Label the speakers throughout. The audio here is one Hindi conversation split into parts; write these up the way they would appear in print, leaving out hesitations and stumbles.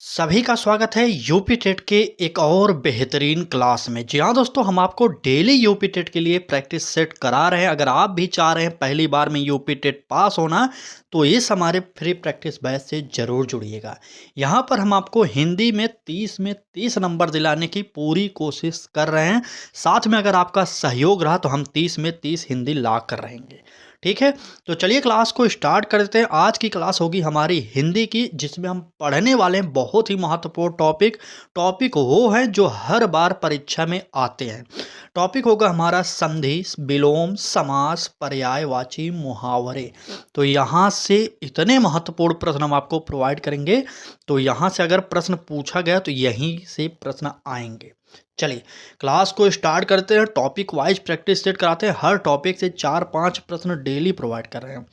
Speaker 1: सभी का स्वागत है यूपी टेट के एक और बेहतरीन क्लास में। जी हाँ दोस्तों, हम आपको डेली यूपी टेट के लिए प्रैक्टिस सेट करा रहे हैं। अगर आप भी चाह रहे हैं पहली बार में यूपी टेट पास होना, तो इस हमारे फ्री प्रैक्टिस बैच से ज़रूर जुड़िएगा। यहाँ पर हम आपको हिंदी में 30 नंबर दिलाने की पूरी कोशिश कर रहे हैं। साथ में अगर आपका सहयोग रहा तो हम 30 में 30 हिंदी ला कर रहेंगे। ठीक है, तो चलिए क्लास को स्टार्ट करते हैं। आज की क्लास होगी हमारी हिंदी की, जिसमें हम पढ़ने वाले हैं बहुत ही महत्वपूर्ण टॉपिक वो है जो हर बार परीक्षा में आते हैं। टॉपिक होगा हमारा संधि, विलोम, समास, पर्यायवाची, मुहावरे। तो यहाँ से इतने महत्वपूर्ण प्रश्न हम आपको प्रोवाइड करेंगे। तो यहाँ से अगर प्रश्न पूछा गया तो यहीं से प्रश्न आएंगे। चलिए क्लास को स्टार्ट करते हैं। टॉपिक वाइज प्रैक्टिस सेट कराते हैं। हर टॉपिक से 4-5 प्रश्न डेली प्रोवाइड कर रहे हैं।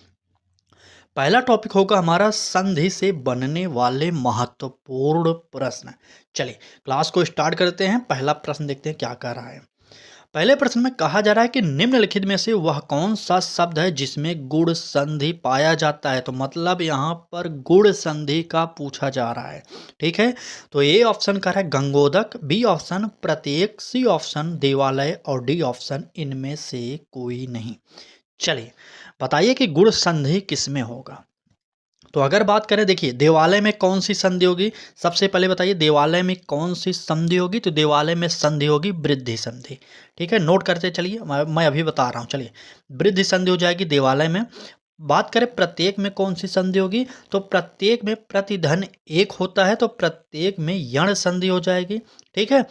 Speaker 1: पहला टॉपिक होगा हमारा संधि से बनने वाले महत्वपूर्ण प्रश्न। चलिए क्लास को स्टार्ट करते हैं। पहला प्रश्न देखते हैं क्या कह रहा है। पहले प्रश्न में कहा जा रहा है कि निम्नलिखित में से वह कौन सा शब्द है जिसमें गुण संधि पाया जाता है। तो मतलब यहाँ पर गुण संधि का पूछा जा रहा है। ठीक है, तो ए ऑप्शन का है गंगोदक, बी ऑप्शन प्रत्येक, सी ऑप्शन देवालय और डी ऑप्शन इनमें से कोई नहीं। चलिए बताइए कि गुण संधि किसमें होगा। तो अगर बात करें, देखिए देवालय में कौन सी संधि होगी। सबसे पहले बताइए देवालय में कौन सी संधि होगी। तो देवालय में संधि होगी वृद्धि संधि। ठीक है, नोट करते चलिए, मैं अभी बता रहा हूँ। चलिए वृद्धि संधि हो जाएगी देवालय में। बात करें प्रत्येक में कौन सी संधि होगी। तो प्रत्येक में प्रतिधन एक होता है, तो प्रत्येक में यण संधि हो जाएगी। ठीक है,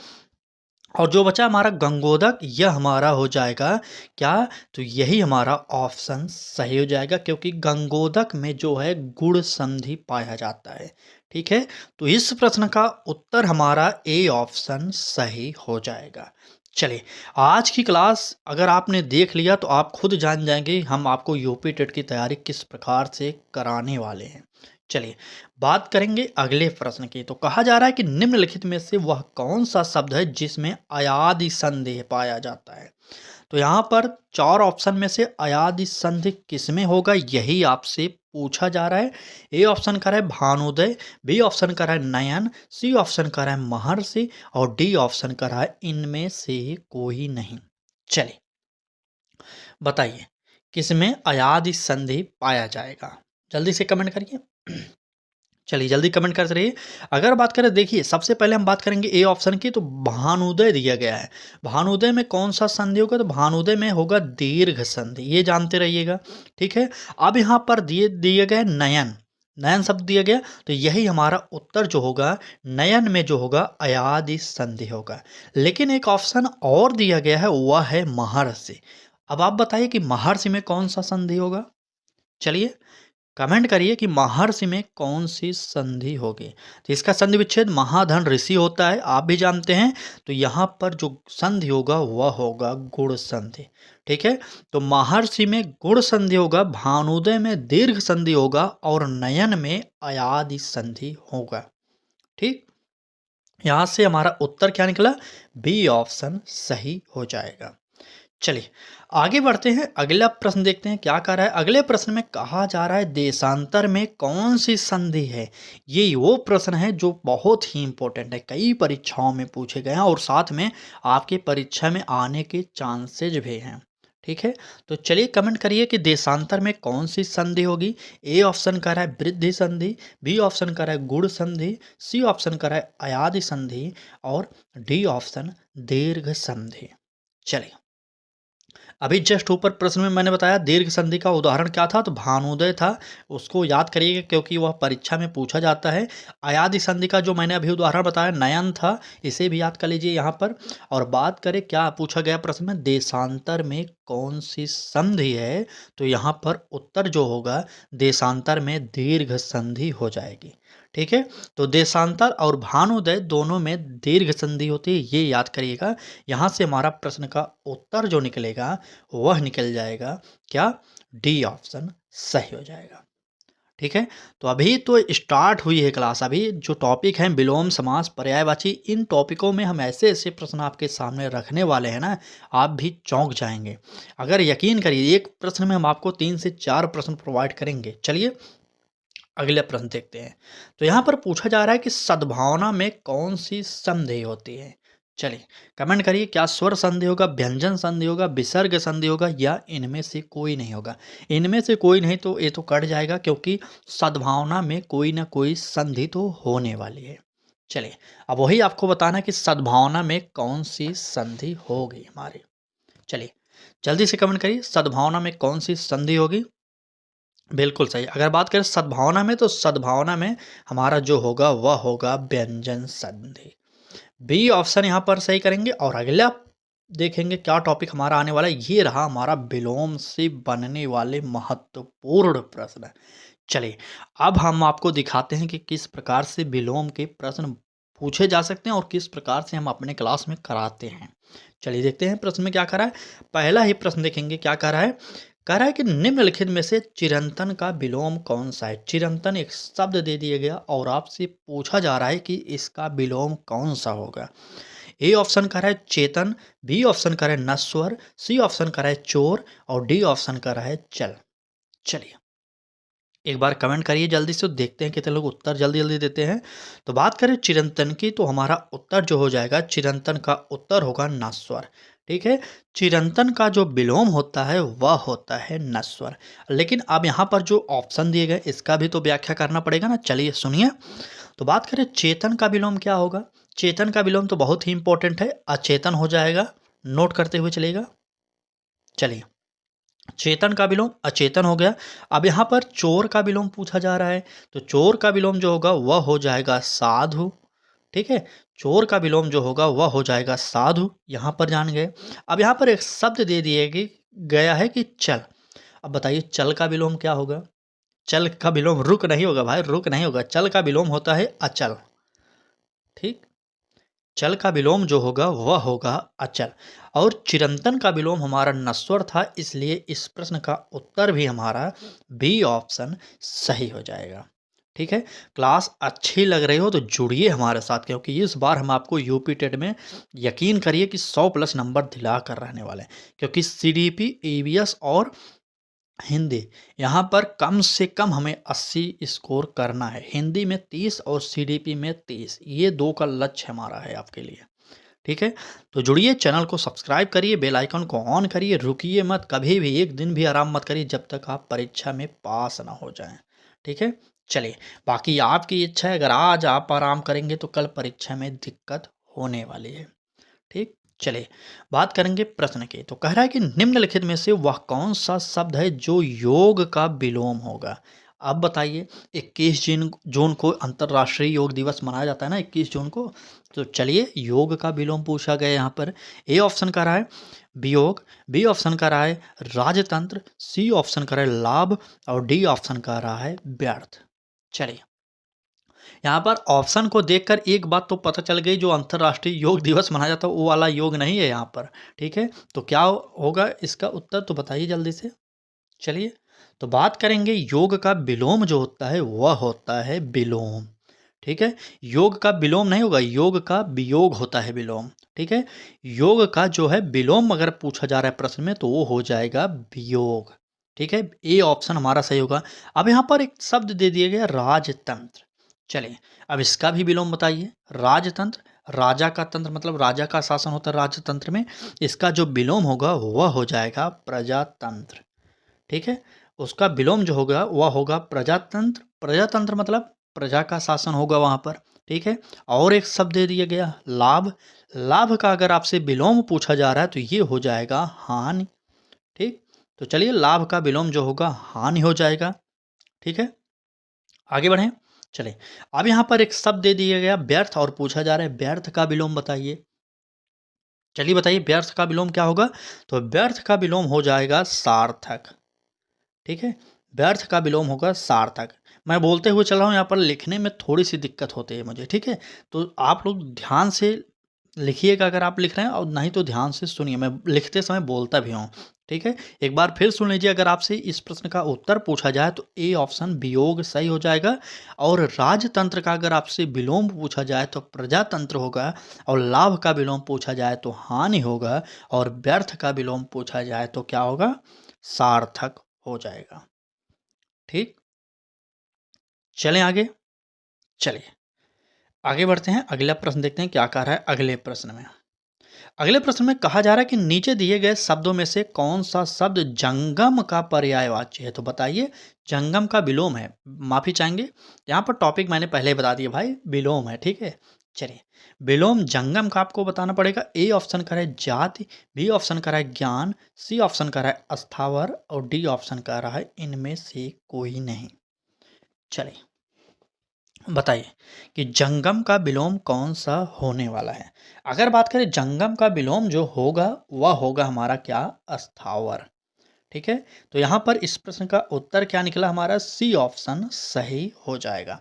Speaker 1: और जो बचा हमारा गंगोदक, यह हमारा हो जाएगा क्या। तो यही हमारा ऑप्शन सही हो जाएगा, क्योंकि गंगोदक में जो है गुण संधि पाया जाता है। ठीक है, तो इस प्रश्न का उत्तर हमारा ए ऑप्शन सही हो जाएगा। चलिए आज की क्लास अगर आपने देख लिया तो आप खुद जान जाएंगे हम आपको यूपी टेट की तैयारी किस प्रकार से कराने वाले हैं। चलिए बात करेंगे अगले प्रश्न की। तो कहा जा रहा है कि निम्नलिखित में से वह कौन सा शब्द है जिसमें अयादि संधि पाया जाता है। तो यहाँ पर 4 ऑप्शन में से अयादि संधि किसमें होगा, यही आपसे पूछा जा रहा है। ए ऑप्शन कर रहा है भानुदय, बी ऑप्शन कर रहा है नयन, सी ऑप्शन कर रहा है महर्षि और डी ऑप्शन कर रहा है इनमें से कोई नहीं। चलिए बताइए किसमें अयादि संधि पाया जाएगा। जल्दी से कमेंट करिए। चलिए जल्दी कमेंट करते रहिए। अगर बात करें, देखिए सबसे पहले हम बात करेंगे ए ऑप्शन की। तो भानुदय दिया गया है। भानुदय में कौन सा संधि होगा। तो भानुदय में होगा दीर्घ संधि, ये जानते रहिएगा। ठीक है, अब यहाँ पर दिए गए नयन, नयन शब्द दिया गया, तो यही हमारा उत्तर जो होगा नयन में जो होगा अयादि संधि होगा। लेकिन एक ऑप्शन और दिया गया है, वह है महर्षि। अब आप बताइए कि महर्षि में कौन सा संधि होगा। चलिए कमेंट करिए कि महर्षि में कौन सी संधि होगी। तो इसका संधि विच्छेद महाधन ऋषि होता है, आप भी जानते हैं। तो यहाँ पर जो संधि होगा वह होगा गुण संधि। ठीक है, तो महर्षि में गुण संधि होगा, भानुदय में दीर्घ संधि होगा और नयन में अयादि संधि होगा। ठीक, यहाँ से हमारा उत्तर क्या निकला, बी ऑप्शन सही हो जाएगा। चलिए आगे बढ़ते हैं। अगला प्रश्न देखते हैं क्या कह रहा है। अगले प्रश्न में कहा जा रहा है देशांतर में कौन सी संधि है। ये वो प्रश्न है जो बहुत ही इंपॉर्टेंट है, कई परीक्षाओं में पूछे गए हैं और साथ में आपकी परीक्षा में आने के चांसेज भी हैं। ठीक है, तो चलिए कमेंट करिए कि देशांतर में कौन सी संधि होगी। ए ऑप्शन कर रहा है वृद्धि संधि, बी ऑप्शन कर रहा है गुण संधि, सी ऑप्शन कर रहा है अयादि संधि और डी ऑप्शन दीर्घ संधि। चलिए अभी जस्ट ऊपर प्रश्न में मैंने बताया दीर्घ संधि का उदाहरण क्या था। तो भानुदय था, उसको याद करिएगा क्योंकि वह परीक्षा में पूछा जाता है। अयादि संधि का जो मैंने अभी उदाहरण बताया नयन था, इसे भी याद कर लीजिए यहाँ पर। और बात करें क्या पूछा गया प्रश्न में, देशांतर में कौन सी संधि है। तो यहाँ पर उत्तर जो होगा देशांतर में दीर्घ संधि हो जाएगी। ठीक है, तो देशांतर और भानुदय दोनों में दीर्घ संधि होती है, ये याद करिएगा। यहाँ से हमारा प्रश्न का उत्तर जो निकलेगा वह निकल जाएगा क्या, डी ऑप्शन सही हो जाएगा। ठीक है, तो अभी तो स्टार्ट हुई है क्लास। अभी जो टॉपिक है विलोम, समास, पर्यायवाची, इन टॉपिकों में हम ऐसे ऐसे प्रश्न आपके सामने रखने वाले हैं ना, आप भी चौंक जाएंगे। अगर यकीन करिए एक प्रश्न में हम आपको 3 से 4 प्रश्न प्रोवाइड करेंगे। चलिए अगला प्रश्न देखते हैं। तो यहाँ पर पूछा जा रहा है कि सद्भावना में कौन सी संधि होती है? चलिए कमेंट करिए, क्या स्वर संधि होगा, व्यंजन संधि होगा, विसर्ग संधि होगा या इनमें से कोई नहीं होगा? इनमें से कोई नहीं तो ये तो कट जाएगा, क्योंकि सद्भावना में कोई ना कोई संधि तो होने वाली है। चलिए अब वही आपको बताना है कि सद्भावना में कौन सी संधि होगी हमारी। चलिए जल्दी से कमेंट करिए, सद्भावना में कौन सी संधि होगी? बिल्कुल सही। अगर बात करें सद्भावना में, तो सद्भावना में हमारा जो होगा वह होगा व्यंजन संधि। बी ऑप्शन यहाँ पर सही करेंगे। और अगला देखेंगे क्या टॉपिक हमारा आने वाला है। ये रहा हमारा विलोम से बनने वाले महत्वपूर्ण प्रश्न। चलिए अब हम आपको दिखाते हैं कि किस प्रकार से विलोम के प्रश्न पूछे जा सकते हैं और किस प्रकार से हम अपने क्लास में कराते हैं। चलिए देखते हैं प्रश्न में क्या करा है। पहला ही प्रश्न देखेंगे क्या कह रहा है। कह रहा है कि निम्नलिखित में से चिरंतन का विलोम कौन सा है? चिरंतन एक शब्द दे दिया गया और आपसे पूछा जा रहा है कि इसका विलोम कौन सा होगा। ए ऑप्शन कर रहा है चेतन, बी ऑप्शन कर रहा है नश्वर, सी ऑप्शन कर रहा है चोर और डी ऑप्शन कर रहा है चल। चलिए एक बार कमेंट करिए जल्दी से, देखते हैं कितने लोग उत्तर जल्दी जल्दी देते हैं। तो बात करें चिरंतन की, तो हमारा उत्तर जो हो जाएगा, चिरंतन का उत्तर होगा नश्वर। ठीक है, चिरंतन का जो विलोम होता है वह होता है नश्वर। लेकिन अब यहाँ पर जो ऑप्शन दिए गए इसका भी तो व्याख्या करना पड़ेगा ना। चलिए सुनिए। तो बात करें चेतन का विलोम क्या होगा। चेतन का विलोम तो बहुत ही इंपॉर्टेंट है, अचेतन हो जाएगा। नोट करते हुए चलेगा। चलिए चेतन का विलोम अचेतन हो गया। अब यहाँ पर चोर का विलोम पूछा जा रहा है, तो चोर का विलोम जो होगा वह हो जाएगा साधु। ठीक है, चोर का विलोम जो होगा वह हो जाएगा साधु। यहाँ पर जान गए। अब यहाँ पर एक शब्द दे दिए गया है कि चल। अब बताइए चल का विलोम क्या होगा। चल का विलोम रुक नहीं होगा भाई, रुक नहीं होगा। चल का विलोम होता है अचल। ठीक, चल का विलोम जो होगा वह होगा अचल। और चिरंतन का विलोम हमारा नश्वर था, इसलिए इस प्रश्न का उत्तर भी हमारा बी ऑप्शन सही हो जाएगा। ठीक है, क्लास अच्छी लग रही हो तो जुड़िए हमारे साथ, क्योंकि इस बार हम आपको यूपी टेट में यकीन करिए कि 100+ नंबर दिला कर रहने वाले हैं। क्योंकि सीडीपी, ईवीएस और हिंदी, यहाँ पर कम से कम हमें 80 स्कोर करना है। हिंदी में 30 और सीडीपी में 30, ये 2 का लक्ष्य हमारा है आपके लिए। ठीक है, तो जुड़िए, चैनल को सब्सक्राइब करिए, बेल आइकन को ऑन करिए, रुकिए मत कभी भी, एक दिन भी आराम मत करिए जब तक आप परीक्षा में पास ना हो जाएं। ठीक है, चलिए बाकी आपकी इच्छा है, अगर आज आप आराम करेंगे तो कल परीक्षा में दिक्कत होने वाली है। ठीक, चलिए बात करेंगे प्रश्न की। तो कह रहा है कि निम्नलिखित में से वह कौन सा शब्द है जो योग का विलोम होगा। अब बताइए, 21 जून को अंतर्राष्ट्रीय योग दिवस मनाया जाता है ना, 21 जून को। तो चलिए योग का विलोम पूछा गया यहाँ पर। ए ऑप्शन का रहा है वियोग, बी ऑप्शन का रहा है राजतंत्र, सी ऑप्शन का रहा है लाभ और डी ऑप्शन का रहा है व्यर्थ। चलिए यहाँ पर ऑप्शन को देखकर एक बात तो पता चल गई, जो अंतर्राष्ट्रीय योग दिवस मनाया जाता है वो वाला योग नहीं है यहाँ पर। ठीक है, तो क्या होगा इसका उत्तर, तो बताइए जल्दी से। चलिए तो बात करेंगे, योग का विलोम जो होता है वह होता है विलोम। ठीक है, योग का विलोम नहीं होगा, योग का वियोग होता है विलोम। ठीक है, योग का जो है विलोम अगर पूछा जा रहा है प्रश्न में तो वो हो जाएगा वियोग। ठीक है, ए ऑप्शन हमारा सही होगा। अब यहाँ पर एक शब्द दे दिया गया राजतंत्र। चलिए अब इसका भी विलोम बताइए। राजतंत्र, राजा का तंत्र मतलब राजा का शासन होता है राजतंत्र में, इसका जो विलोम होगा वह हो जाएगा प्रजातंत्र। ठीक है, उसका विलोम जो होगा वह होगा प्रजातंत्र। प्रजातंत्र मतलब प्रजा का शासन होगा वहाँ पर। ठीक है, और एक शब्द दे दिया गया लाभ। लाभ का अगर आपसे विलोम पूछा जा रहा है तो ये हो जाएगा हानि। ठीक, तो चलिए लाभ का विलोम जो होगा हानि हो जाएगा। ठीक है, आगे बढ़ें। चलिए अब यहाँ पर एक शब्द दे दिया गया व्यर्थ और पूछा जा रहा है व्यर्थ का विलोम बताइए। चलिए बताइए व्यर्थ का विलोम क्या होगा। तो व्यर्थ का विलोम हो जाएगा सार्थक। ठीक है, व्यर्थ का विलोम होगा सार्थक। मैं बोलते हुए चल रहा हूँ, यहाँ पर लिखने में थोड़ी सी दिक्कत होती है मुझे। ठीक है, तो आप लोग ध्यान से लिखिएगा अगर आप लिख रहे हैं, और नहीं तो ध्यान से सुनिए, मैं लिखते समय बोलता भी हूँ। ठीक है, एक बार फिर सुन लीजिए। अगर आपसे इस प्रश्न का उत्तर पूछा जाए तो ए ऑप्शन वियोग सही हो जाएगा। और राजतंत्र का अगर आपसे विलोम पूछा जाए तो प्रजातंत्र होगा। और लाभ का विलोम पूछा जाए तो हानि होगा। और व्यर्थ का विलोम पूछा जाए तो क्या होगा, सार्थक हो जाएगा। ठीक, चलें आगे। चलिए आगे बढ़ते हैं, अगला प्रश्न देखते हैं क्या कह रहा है अगले प्रश्न में। अगले प्रश्न में कहा जा रहा है कि नीचे दिए गए शब्दों में से कौन सा शब्द जंगम का पर्यायवाची है। तो बताइए, जंगम का विलोम है। माफी चाहेंगे, यहाँ पर टॉपिक मैंने पहले ही बता दिया भाई, विलोम है, ठीक है। चलिए, विलोम जंगम का आपको बताना पड़ेगा। ए ऑप्शन कह रहा है जाति, बी ऑप्शन कह रहा है ज्ञान, सी ऑप्शन कह रहा है अस्थावर और डी ऑप्शन कह रहा है इनमें से कोई नहीं। चलिए बताइए कि जंगम का विलोम कौन सा होने वाला है। अगर बात करें जंगम का विलोम जो होगा वह होगा हमारा क्या, अस्थावर। ठीक है, तो यहाँ पर इस प्रश्न का उत्तर क्या निकला हमारा, सी ऑप्शन सही हो जाएगा।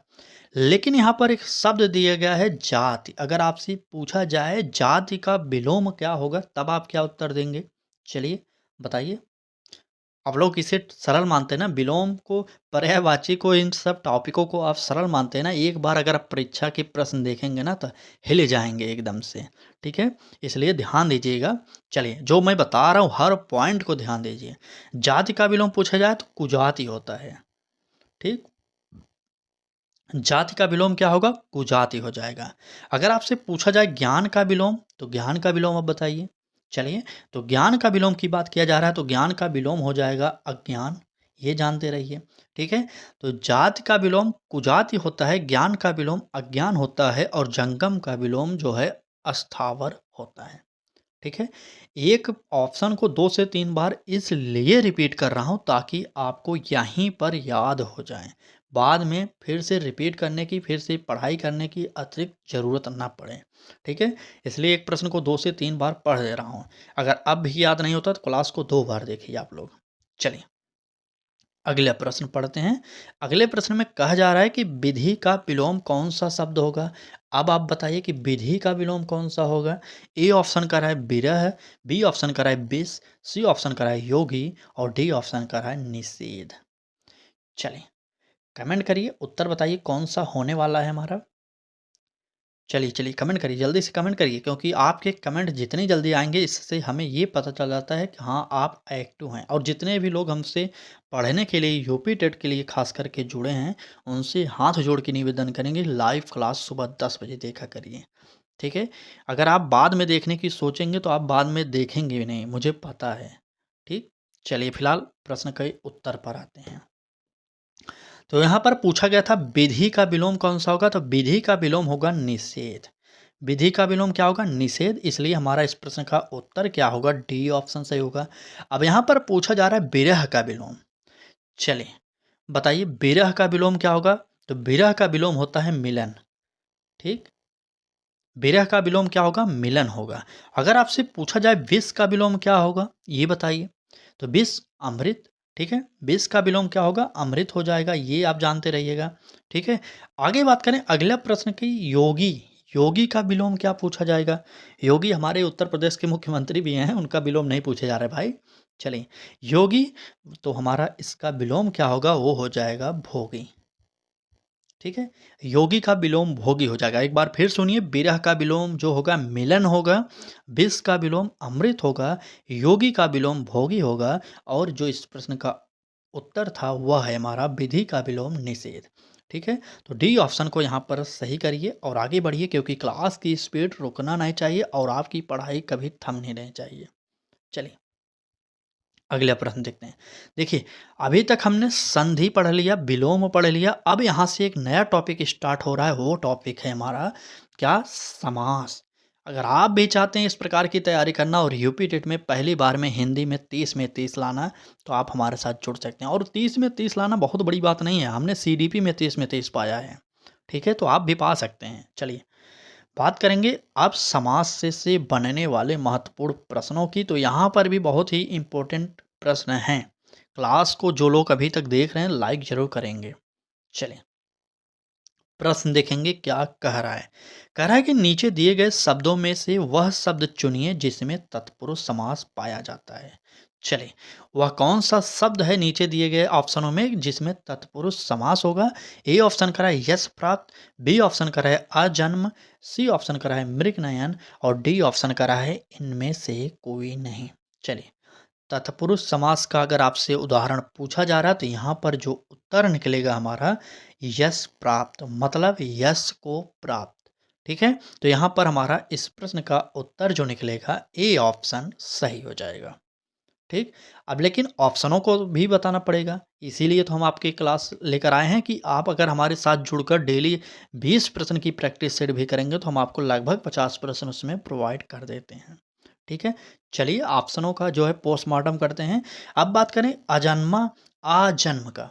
Speaker 1: लेकिन यहाँ पर एक शब्द दिया गया है जाति। अगर आपसे पूछा जाए जाति का विलोम क्या होगा तब आप क्या उत्तर देंगे, चलिए बताइए। आप लोग इसे सरल मानते हैं ना, विलोम को, पर्यायवाची को, इन सब टॉपिकों को आप सरल मानते हैं ना। एक बार अगर आप परीक्षा के प्रश्न देखेंगे ना तो हिल जाएंगे एकदम से, ठीक है। इसलिए ध्यान दीजिएगा। चलिए, जो मैं बता रहा हूँ हर पॉइंट को ध्यान दीजिए। जाति का विलोम पूछा जाए तो कुजाति होता है, ठीक। जाति का विलोम क्या होगा, कुजाति हो जाएगा। अगर आपसे पूछा जाए ज्ञान का विलोम तो ज्ञान का विलोम अब बताइए। चलिए, तो ज्ञान का विलोम की बात किया जा रहा है तो ज्ञान का विलोम हो जाएगा अज्ञान, ये जानते रहिए, ठीक है। तो जाति का विलोम कुजाति होता है, ज्ञान का विलोम अज्ञान होता है और जंगम का विलोम जो है अस्थावर होता है, ठीक है। एक ऑप्शन को 2 से 3 बार इसलिए रिपीट कर रहा हूँ ताकि आपको यहीं पर याद हो जाए, बाद में फिर से रिपीट करने की, फिर से पढ़ाई करने की अतिरिक्त ज़रूरत ना पड़े, ठीक है। इसलिए एक प्रश्न को 2 से 3 बार पढ़ दे रहा हूँ। अगर अब भी याद नहीं होता तो क्लास को 2 बार देखिए आप लोग। चलिए अगला प्रश्न पढ़ते हैं। अगले प्रश्न में कहा जा रहा है कि विधि का विलोम कौन सा शब्द होगा। अब आप बताइए कि विधि का विलोम कौन सा होगा। ए ऑप्शन कर रहा है विरह, बी ऑप्शन कर रहा है विष, सी ऑप्शन कर रहा है योगी और डी ऑप्शन कर रहा है निषेध। चलिए कमेंट करिए, उत्तर बताइए कौन सा होने वाला है हमारा। चलिए, चलिए कमेंट करिए, जल्दी से कमेंट करिए, क्योंकि आपके कमेंट जितनी जल्दी आएँगे इससे हमें ये पता चल जाता है कि हाँ, आप एक्टिव हैं। और जितने भी लोग हमसे पढ़ने के लिए, यूपी टेट के लिए ख़ास करके जुड़े हैं, उनसे हाथ जोड़ के निवेदन करेंगे लाइव क्लास सुबह 10 बजे देखा करिए, ठीक है? अगर आप बाद में देखने की सोचेंगे तो आप बाद में देखेंगे भी नहीं, मुझे पता है, ठीक? चलिए फिलहाल प्रश्न के उत्तर पर आते हैं। तो यहाँ पर पूछा गया था विधि का विलोम कौन सा होगा, तो विधि का विलोम होगा निषेध। विधि का विलोम क्या होगा, निषेध। इसलिए हमारा इस प्रश्न का उत्तर क्या होगा, डी ऑप्शन सही होगा। अब यहाँ पर पूछा जा रहा है विरह का विलोम। चलिए बताइए विरह का विलोम क्या होगा, तो विरह का विलोम होता है मिलन, ठीक। विरह का विलोम क्या होगा, मिलन होगा। अगर आपसे पूछा जाए विष का विलोम क्या होगा, ये बताइए। तो विष अमृत, ठीक है। विष का विलोम क्या होगा, अमृत हो जाएगा, ये आप जानते रहिएगा, ठीक है। आगे बात करें अगला प्रश्न की, योगी। योगी का विलोम क्या पूछा जाएगा। योगी हमारे उत्तर प्रदेश के मुख्यमंत्री भी हैं, उनका विलोम नहीं पूछे जा रहा है भाई। चलिए योगी, तो हमारा इसका विलोम क्या होगा, वो हो जाएगा भोगी, ठीक है। योगी का विलोम भोगी हो जाएगा। एक बार फिर सुनिए, विरह का विलोम जो होगा मिलन होगा, विष का विलोम अमृत होगा, योगी का विलोम भोगी होगा और जो इस प्रश्न का उत्तर था वह है हमारा विधि का विलोम निषेध, ठीक है। तो डी ऑप्शन को यहाँ पर सही करिए और आगे बढ़िए, क्योंकि क्लास की स्पीड रुकना नहीं चाहिए और आपकी पढ़ाई कभी थम नहीं रहनी चाहिए। चलिए अगला प्रश्न देखते हैं। देखिए अभी तक हमने संधि पढ़ लिया, विलोम पढ़ लिया, अब यहाँ से एक नया टॉपिक स्टार्ट हो रहा है। वो टॉपिक है हमारा क्या, समास। अगर आप भी चाहते हैं इस प्रकार की तैयारी करना और यूपी टेट में पहली बार में हिंदी में 30 में 30 लाना, तो आप हमारे साथ जुड़ सकते हैं। और 30 में 30 लाना बहुत बड़ी बात नहीं है, हमने सीडीपी में 30 पाया है, ठीक है। तो आप भी पा सकते हैं। चलिए बात करेंगे अब समाज से बनने वाले महत्वपूर्ण प्रश्नों की। तो यहाँ पर भी बहुत ही इम्पोर्टेंट प्रश्न हैं। क्लास को जो लोग अभी तक देख रहे हैं लाइक जरूर करेंगे। चलिए प्रश्न देखेंगे क्या कह रहा है। कह रहा है कि नीचे दिए गए शब्दों में से वह शब्द चुनिए जिसमें तत्पुरुष समास पाया जाता है। चलिए वह कौन सा शब्द है नीचे दिए गए ऑप्शनों में जिसमें तत्पुरुष समास होगा। ए ऑप्शन करा है यश प्राप्त, बी ऑप्शन करा है अजन्म, सी ऑप्शन करा है मृग नयन और डी ऑप्शन करा है इनमें से कोई नहीं। चलिए तत्पुरुष समास का अगर आपसे उदाहरण पूछा जा रहा है तो यहाँ पर जो उत्तर निकलेगा हमारा यश प्राप्त, मतलब यश को प्राप्त। ठीक है, तो यहाँ पर हमारा इस प्रश्न का उत्तर जो निकलेगा ए ऑप्शन सही हो जाएगा। ठीक, अब लेकिन ऑप्शनों को भी बताना पड़ेगा, इसीलिए तो हम आपकी क्लास लेकर आए हैं कि आप अगर हमारे साथ जुड़कर डेली 20 प्रश्न की प्रैक्टिस सेट भी करेंगे तो हम आपको लगभग 50 प्रश्न उसमें प्रोवाइड कर देते हैं। ठीक है, चलिए ऑप्शनों का जो है पोस्टमार्टम करते हैं। अब बात करें अजन्मा आजन्म का।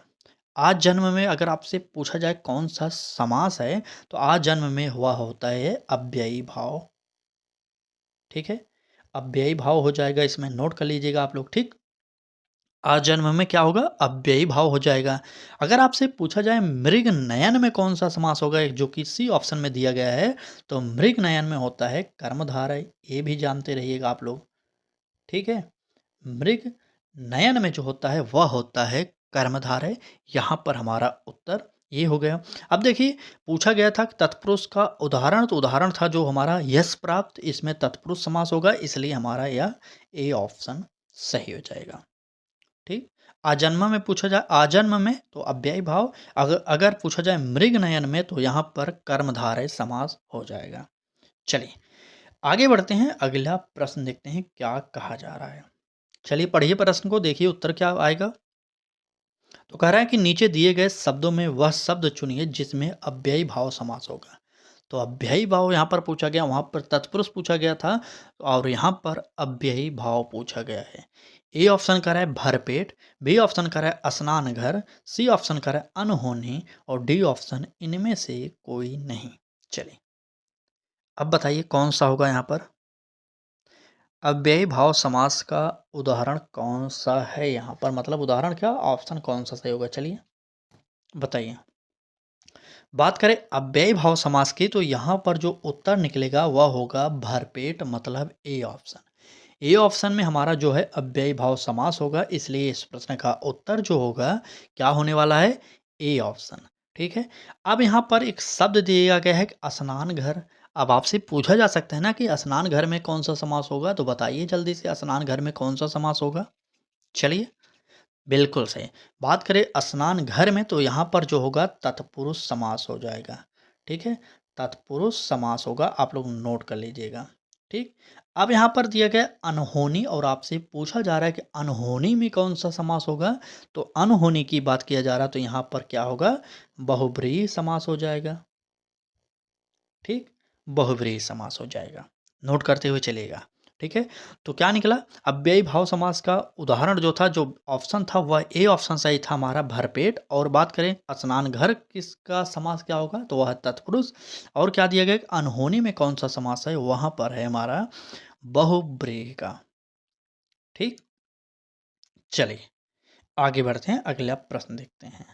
Speaker 1: आज जन्म में अगर आपसे पूछा जाए कौन सा समास है तो आज जन्म में हुआ होता है अव्ययी भाव। ठीक है, अव्ययी भाव हो जाएगा, इसमें नोट कर लीजिएगा आप लोग। ठीक, आजन्म में क्या होगा, अव्ययी भाव हो जाएगा। अगर आपसे पूछा जाए मृग नयन में कौन सा समास होगा, जो कि सी ऑप्शन में दिया गया है, तो मृग नयन में होता है कर्मधारय। ये भी जानते रहिएगा आप लोग। ठीक है, मृग नयन में जो होता है वह होता है कर्मधारय। यहाँ पर हमारा उत्तर ये हो गया। अब देखिए पूछा गया था कि तत्पुरुष का उदाहरण, तो उदाहरण था जो हमारा यश प्राप्त, इसमें तत्पुरुष समास होगा, इसलिए हमारा यह ए ऑप्शन सही हो जाएगा। ठीक, आजन्म में पूछा जाए आजन्म में तो अव्ययी भाव, अगर अगर पूछा जाए मृग नयन में तो यहाँ पर कर्मधारय समास हो जाएगा। चलिए आगे बढ़ते हैं, अगला प्रश्न देखते हैं क्या कहा जा रहा है। चलिए पढ़िए प्रश्न को, देखिए उत्तर क्या आएगा। तो कह रहा है कि नीचे दिए गए शब्दों में वह शब्द चुनिए जिसमें अव्ययी भाव समास होगा। तो अव्ययी भाव यहाँ पर पूछा गया, वहाँ पर तत्पुरुष पूछा गया था और यहाँ पर अव्ययी भाव पूछा गया है। ए ऑप्शन कर रहा है भरपेट, बी ऑप्शन कर रहा है स्नान घर, सी ऑप्शन कर रहा है अनहोनी और डी ऑप्शन इनमें से कोई नहीं। चलिए अब बताइए कौन सा होगा यहाँ पर अव्ययी भाव समास का उदाहरण कौन सा है यहाँ पर, मतलब उदाहरण क्या, ऑप्शन कौन सा सही होगा। चलिए बताइए। बात करें अव्ययी भाव समास की तो यहाँ पर जो उत्तर निकलेगा वह होगा भरपेट, मतलब ए ऑप्शन। ए ऑप्शन में हमारा जो है अव्ययी भाव समास होगा, इसलिए इस प्रश्न का उत्तर जो होगा क्या होने वाला है, ए ऑप्शन। ठीक है, अब यहाँ पर एक शब्द दिया गया है कि स्नान घर। अब आपसे पूछा जा सकता है ना कि स्नान घर में कौन सा समास होगा, तो बताइए जल्दी से स्नान घर में कौन सा समास होगा। चलिए बिल्कुल सही। बात करें स्नान घर में तो यहाँ पर जो होगा तत्पुरुष समास हो जाएगा। ठीक है, तत्पुरुष समास होगा, आप लोग नोट कर लीजिएगा। ठीक, अब यहाँ पर दिया गया अनहोनी और आपसे पूछा जा रहा है कि अनहोनी में कौन सा समास होगा, तो अनहोनी की बात किया जा रहा है तो यहाँ पर क्या होगा, बहुब्रीहि समास हो जाएगा। ठीक, बहुव्रीहि समास हो जाएगा, नोट करते हुए चलिएगा। ठीक है, तो क्या निकला, अव्ययी भाव समास का उदाहरण जो था, जो ऑप्शन था वह ए ऑप्शन सही था हमारा भरपेट। और बात करें स्नान घर किसका समास क्या होगा, तो वह है तत्पुरुष। और क्या दिया गया अनहोनी में कौन सा समास है, वहां पर है हमारा बहुब्रीहि का। ठीक, चलिए आगे बढ़ते हैं, अगला प्रश्न देखते हैं।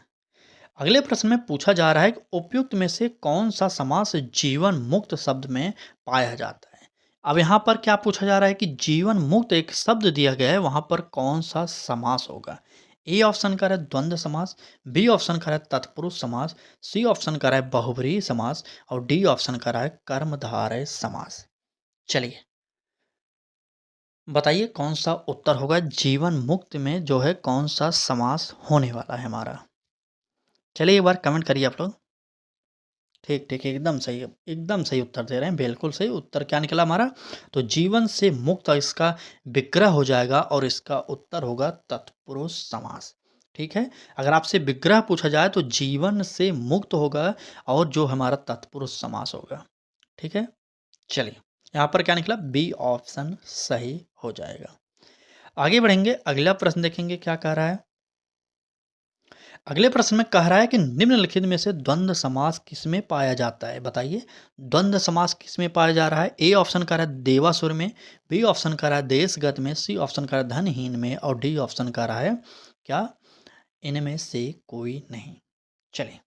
Speaker 1: अगले प्रश्न में पूछा जा रहा है कि उपयुक्त में से कौन सा समास जीवन मुक्त शब्द में पाया जाता है। अब यहाँ पर क्या पूछा जा रहा है कि जीवन मुक्त एक शब्द दिया गया है, वहाँ पर कौन सा समास होगा। ए ऑप्शन का है द्वंद्व समास, बी ऑप्शन का है तत्पुरुष समास, सी ऑप्शन का है बहुब्रीहि समास और डी ऑप्शन का है कर्मधारय समास। चलिए बताइए कौन सा उत्तर होगा, जीवन मुक्त में जो है कौन सा समास होने वाला है हमारा। चलिए एक बार कमेंट करिए आप लोग। ठीक ठीक, एकदम सही, एकदम सही उत्तर दे रहे हैं, बिल्कुल सही उत्तर क्या निकला हमारा, तो जीवन से मुक्त इसका विग्रह हो जाएगा और इसका उत्तर होगा तत्पुरुष समास। ठीक है, अगर आपसे विग्रह पूछा जाए तो जीवन से मुक्त होगा और जो हमारा तत्पुरुष समास होगा। ठीक है, चलिए यहाँ पर क्या निकला, बी ऑप्शन सही हो जाएगा। आगे बढ़ेंगे, अगला प्रश्न देखेंगे क्या कह रहा है। अगले प्रश्न में कह रहा है कि निम्नलिखित में से द्वंद्व समास किसमें पाया जाता है, बताइए द्वंद्व समास किसमें पाया जा रहा है। ए ऑप्शन कर रहा है देवासुर में, बी ऑप्शन कर रहा है देशगत में, सी ऑप्शन कर रहा है धनहीन में और डी ऑप्शन कर रहा है क्या, इनमें से कोई नहीं। चलिए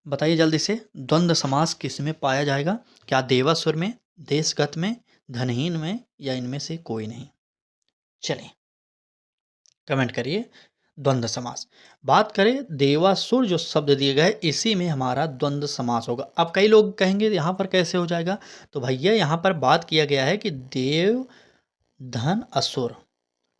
Speaker 1: बताइए जल्दी से, द्वंद्व समास किसमें पाया जाएगा, क्या देवासुर में, देशगत में, धनहीन में या इनमें से कोई नहीं। चलिए कमेंट करिए द्वंद्व समास। बात करें देवासुर जो शब्द दिए गए इसी में हमारा द्वंद्व समास होगा। अब कई लोग कहेंगे यहाँ पर कैसे हो जाएगा, तो भैया यहाँ पर बात किया गया है कि देव धन असुर।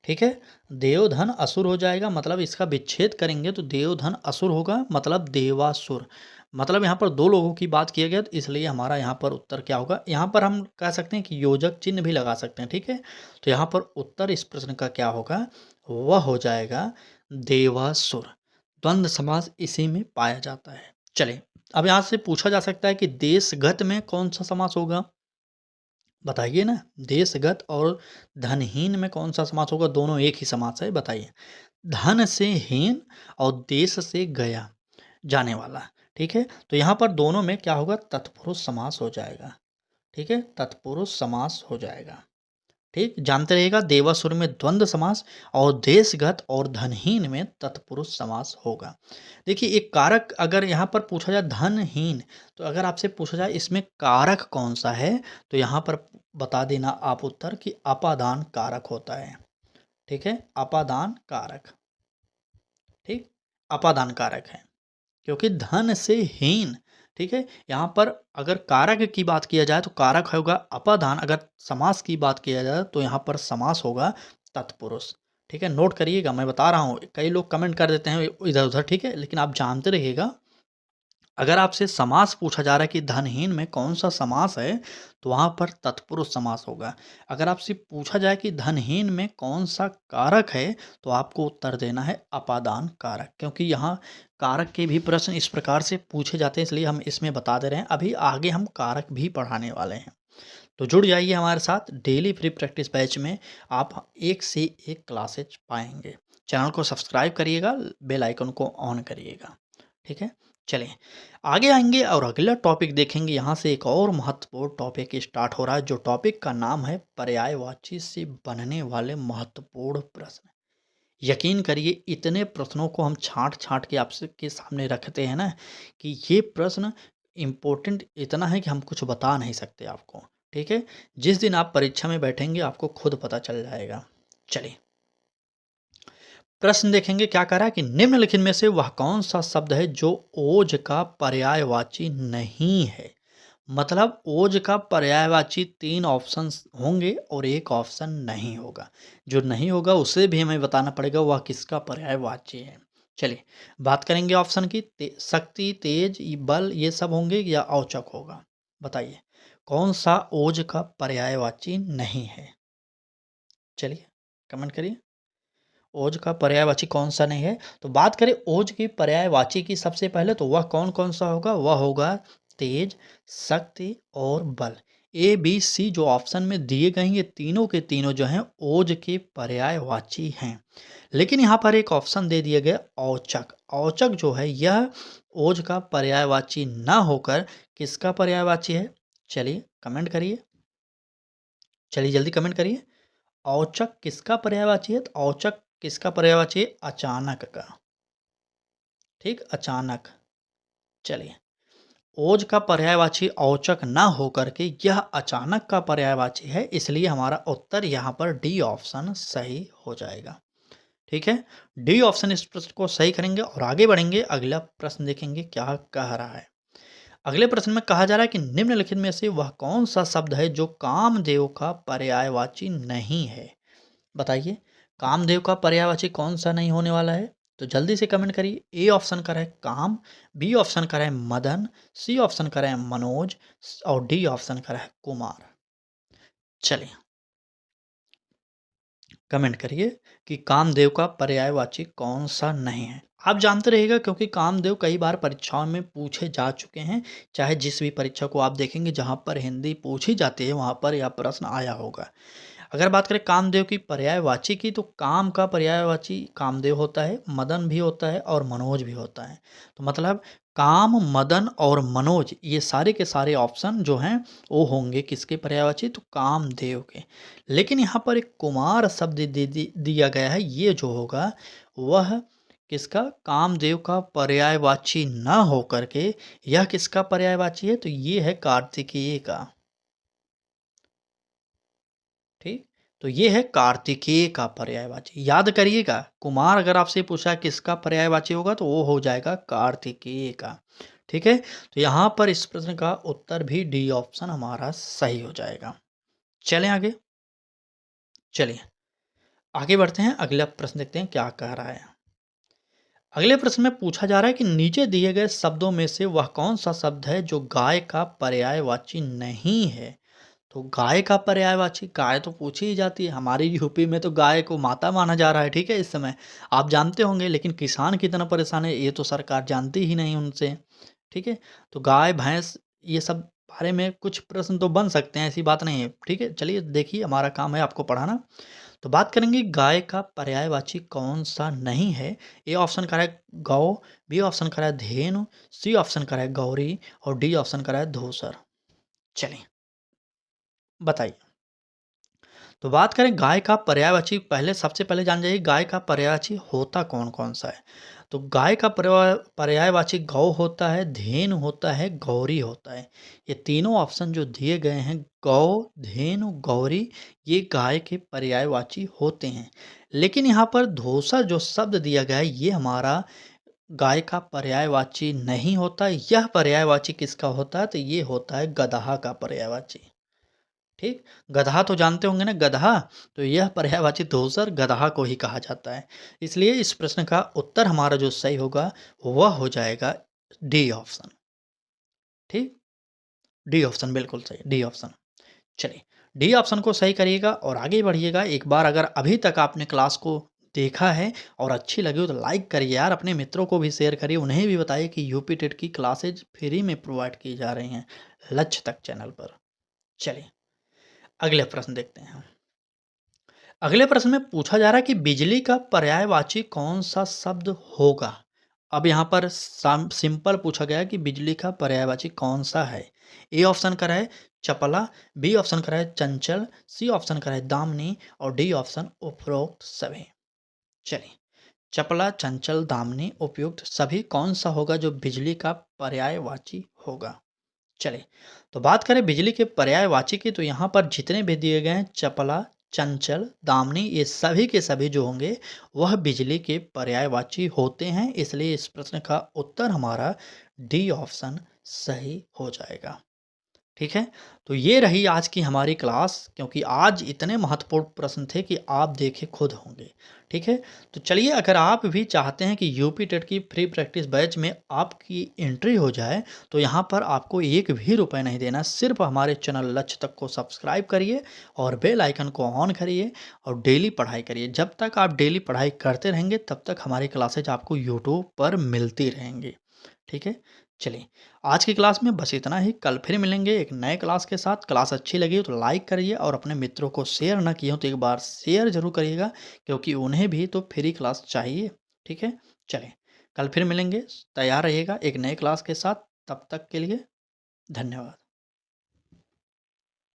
Speaker 1: ठीक है। देवधन असुर हो जाएगा, मतलब इसका विच्छेद करेंगे तो देवधन असुर होगा, मतलब देवासुर। मतलब यहाँ पर दो लोगों की बात किया गया, तो इसलिए हमारा यहाँ पर उत्तर क्या होगा, यहाँ पर हम कह सकते हैं कि योजक चिन्ह भी लगा सकते हैं। ठीक है, तो यहाँ पर उत्तर इस प्रश्न का क्या होगा, वह हो जाएगा देवासुर। द्वंद्व समास इसी में पाया जाता है। चलिए, अब यहाँ से पूछा जा सकता है कि देशगत में कौन सा समास होगा, बताइए ना। देशगत और धनहीन में कौन सा समास होगा, दोनों एक ही समास है, बताइए। धन से हीन और देश से गया जाने वाला। ठीक है, तो यहाँ पर दोनों में क्या होगा, तत्पुरुष समास हो जाएगा। ठीक है, तत्पुरुष समास हो जाएगा। ठीक, जानते रहिएगा, देवासुर में द्वंद्व समास और देशगत और धनहीन में तत्पुरुष समास होगा। देखिए, एक कारक अगर यहाँ पर पूछा जाए धनहीन, तो अगर आपसे पूछा जाए इसमें कारक कौन सा है, तो यहाँ पर बता देना आप उत्तर कि अपादान कारक होता है। ठीक है, अपादान कारक। ठीक, अपादान कारक है, क्योंकि धन से हीन। ठीक है, यहाँ पर अगर कारक की बात किया जाए तो कारक होगा अपादान, अगर समास की बात किया जाए तो यहाँ पर समास होगा तत्पुरुष। ठीक है, नोट करिएगा, मैं बता रहा हूँ, कई लोग कमेंट कर देते हैं इधर उधर। ठीक है, लेकिन आप जानते रहिएगा, अगर आपसे समास पूछा जा रहा है कि धनहीन में कौन सा समास है, तो वहाँ पर तत्पुरुष समास होगा। अगर आपसे पूछा जाए कि धनहीन में कौन सा कारक है, तो आपको उत्तर देना है अपादान कारक, क्योंकि यहाँ कारक के भी प्रश्न इस प्रकार से पूछे जाते हैं, इसलिए हम इसमें बता दे रहे हैं। अभी आगे हम कारक भी पढ़ाने वाले हैं, तो जुड़ जाइए हमारे साथ। डेली फ्री प्रैक्टिस बैच में आप एक से एक क्लासेज पाएंगे। चैनल को सब्सक्राइब करिएगा, बेल आइकन को ऑन करिएगा। ठीक है, चलिए आगे आएंगे और अगला टॉपिक देखेंगे। यहाँ से एक और महत्वपूर्ण टॉपिक स्टार्ट हो रहा है, जो टॉपिक का नाम है पर्यायवाची से बनने वाले महत्वपूर्ण प्रश्न। यकीन करिए, इतने प्रश्नों को हम छांट छांट के आपसे के सामने रखते हैं ना, कि ये प्रश्न इम्पोर्टेंट इतना है कि हम कुछ बता नहीं सकते आपको। ठीक है, जिस दिन आप परीक्षा में बैठेंगे आपको खुद पता चल जाएगा। चलिए, प्रश्न देखेंगे क्या कह रहा है कि निम्नलिखित में से वह कौन सा शब्द है जो ओज का पर्यायवाची नहीं है। मतलब ओज का पर्यायवाची 3 ऑप्शन होंगे और एक ऑप्शन नहीं होगा। जो नहीं होगा उसे भी हमें बताना पड़ेगा वह किसका पर्यायवाची है। चलिए, बात करेंगे ऑप्शन की। शक्ति, तेज, बल, ये सब होंगे या औचक होगा, बताइए कौन सा ओज का पर्यायवाची नहीं है। चलिए, कमेंट करिए, ओज का पर्यायवाची कौन सा नहीं है। तो बात करें ओज की पर्यायवाची की, सबसे पहले तो वह कौन कौन सा होगा, वह होगा तेज, शक्ति और बल। ए बी सी जो ऑप्शन में दिए गए हैं, ये तीनों के तीनों जो हैं ओज के पर्यायवाची हैं। लेकिन यहाँ पर एक ऑप्शन दे दिया गया औचक। औचक जो है यह ओज का पर्यायवाची ना होकर किसका पर्यायवाची है। चलिए कमेंट करिए, चलिए जल्दी कमेंट करिए। औचक किसका पर्यायवाची है, तो औचक किसका पर्यायवाची है, अचानक का। ठीक, अचानक। चलिए, ओज का पर्यायवाची औचक ना होकर के यह अचानक का पर्यायवाची है, इसलिए हमारा उत्तर यहाँ पर डी ऑप्शन सही हो जाएगा। ठीक है, डी ऑप्शन इस प्रश्न को सही करेंगे और आगे बढ़ेंगे। अगला प्रश्न देखेंगे क्या कह रहा है। अगले प्रश्न में कहा जा रहा है कि निम्नलिखित में से वह कौन सा शब्द है जो कामदेव का पर्यायवाची नहीं है। बताइए, कामदेव का पर्यायवाची कौन सा नहीं होने वाला है, तो जल्दी से कमेंट करिए। ए ऑप्शन का है काम, बी ऑप्शन का है मदन, सी ऑप्शन का है मनोज और डी ऑप्शन का है कुमार। चलिए, कमेंट करिए कि कामदेव का पर्यायवाची कौन सा नहीं है। आप जानते रहिएगा, क्योंकि कामदेव कई बार परीक्षाओं में पूछे जा चुके हैं। चाहे जिस भी परीक्षा को आप देखेंगे जहाँ पर हिंदी पूछी जाती है, वहाँ पर यह प्रश्न आया होगा। अगर बात करें कामदेव की पर्यायवाची की, तो काम का पर्यायवाची कामदेव होता है, मदन भी होता है और मनोज भी होता है। तो मतलब काम, मदन और मनोज ये सारे के सारे ऑप्शन जो हैं वो होंगे किसके पर्यायवाची, तो कामदेव के। लेकिन यहाँ पर एक कुमार शब्द दिया गया है, ये जो होगा वह किसका, कामदेव का पर्यायवाची ना होकर के यह किसका पर्यायवाची है, तो ये है कार्तिकेय का। ठीक, तो ये है कार्तिकेय का पर्यायवाची। याद करिएगा, कुमार अगर आपसे पूछा किसका पर्यायवाची होगा तो वो हो जाएगा कार्तिकेय का। ठीक है, तो यहाँ पर इस प्रश्न का उत्तर भी डी ऑप्शन हमारा सही हो जाएगा। चलें आगे। चलिए, आगे बढ़ते हैं, अगला प्रश्न देखते हैं क्या कह रहा है। अगले प्रश्न में पूछा जा रहा है कि नीचे दिए गए शब्दों में से वह कौन सा शब्द है जो गाय का पर्यायवाची नहीं है। तो गाय का पर्यायवाची, गाय तो पूछी ही जाती है, हमारी यूपी में तो गाय को माता माना जा रहा है, ठीक है। इस समय आप जानते होंगे, लेकिन किसान कितना परेशान है ये तो सरकार जानती ही नहीं उनसे, ठीक है। तो गाय भैंस ये सब बारे में कुछ प्रश्न तो बन सकते हैं, ऐसी बात नहीं है, ठीक है। चलिए देखिए, हमारा काम है आपको पढ़ाना। तो बात करेंगे गाय का पर्यायवाची कौन सा नहीं है। ए ऑप्शन करा है गौ, बी ऑप्शन करा है धेनु, सी ऑप्शन करा है गौरी और डी ऑप्शन करा है धूसर। चलिए बताइए। तो बात करें गाय का पर्यायवाची, पहले सबसे पहले जान जाइए गाय का पर्यायवाची होता कौन कौन सा है। तो गाय का पर्यायवाची गौ होता है, धेनु होता है, गौरी होता है। ये तीनों ऑप्शन जो दिए गए हैं, गौ, धेनु, गौरी, ये गाय के पर्यायवाची होते हैं। लेकिन यहाँ पर धोसा जो शब्द दिया गया है ये हमारा गाय का पर्यायवाची नहीं होता। यह पर्यायवाची किसका होता है, तो ये होता है गदहा का पर्यायवाची, ठीक। गदहा तो जानते होंगे ना, गदहा, तो यह पर्यायवाची धूसर गदहा को ही कहा जाता है। इसलिए इस प्रश्न का उत्तर हमारा जो सही होगा वह हो जाएगा डी ऑप्शन, ठीक। डी ऑप्शन बिल्कुल सही, डी ऑप्शन। चलिए, डी ऑप्शन को सही करिएगा और आगे बढ़िएगा। एक बार अगर अभी तक आपने क्लास को देखा है और अच्छी लगी हो तो लाइक करिए यार, अपने मित्रों को भी शेयर करिए, उन्हें भी बताइए कि यूपी टेट की क्लासेज फ्री में प्रोवाइड की जा रही हैं लक्ष्य तक चैनल पर। चलिए अगले प्रश्न देखते हैं। अगले प्रश्न में पूछा जा रहा है कि बिजली का पर्यायवाची कौन सा शब्द होगा। अब यहाँ पर सिंपल पूछा गया है कि बिजली का पर्यायवाची कौन सा है। ए ऑप्शन करा है चपला, बी ऑप्शन करा है चंचल, सी ऑप्शन करा है दामनी और डी ऑप्शन उपरोक्त सभी। चलिए, चपला, चंचल, दामनी, उपयुक्त सभी कौन सा होगा जो बिजली का पर्यायवाची होगा। चलिए, तो बात करें बिजली के पर्यायवाची की, तो यहाँ पर जितने भी दिए गए हैं चपला, चंचल, दामनी, ये सभी के सभी जो होंगे वह बिजली के पर्यायवाची होते हैं। इसलिए इस प्रश्न का उत्तर हमारा डी ऑप्शन सही हो जाएगा, ठीक है। तो ये रही आज की हमारी क्लास, क्योंकि आज इतने महत्वपूर्ण प्रश्न थे कि आप देखे खुद होंगे, ठीक है। तो चलिए, अगर आप भी चाहते हैं कि यूपी टेट की फ्री प्रैक्टिस बैच में आपकी एंट्री हो जाए, तो यहाँ पर आपको एक भी रुपए नहीं देना, सिर्फ हमारे चैनल लक्ष्य तक को सब्सक्राइब करिए और बेल आइकन को ऑन करिए और डेली पढ़ाई करिए। जब तक आप डेली पढ़ाई करते रहेंगे तब तक हमारी क्लासेज आपको यूट्यूब पर मिलती रहेंगी, ठीक है। चलिए, आज की क्लास में बस इतना ही। कल फिर मिलेंगे एक नए क्लास के साथ। क्लास अच्छी लगी हो तो लाइक करिए और अपने मित्रों को शेयर ना किए हो तो एक बार शेयर जरूर करिएगा, क्योंकि उन्हें भी तो फ्री क्लास चाहिए, ठीक है। चलिए, कल फिर मिलेंगे, तैयार रहिएगा एक नए क्लास के साथ। तब तक के लिए धन्यवाद।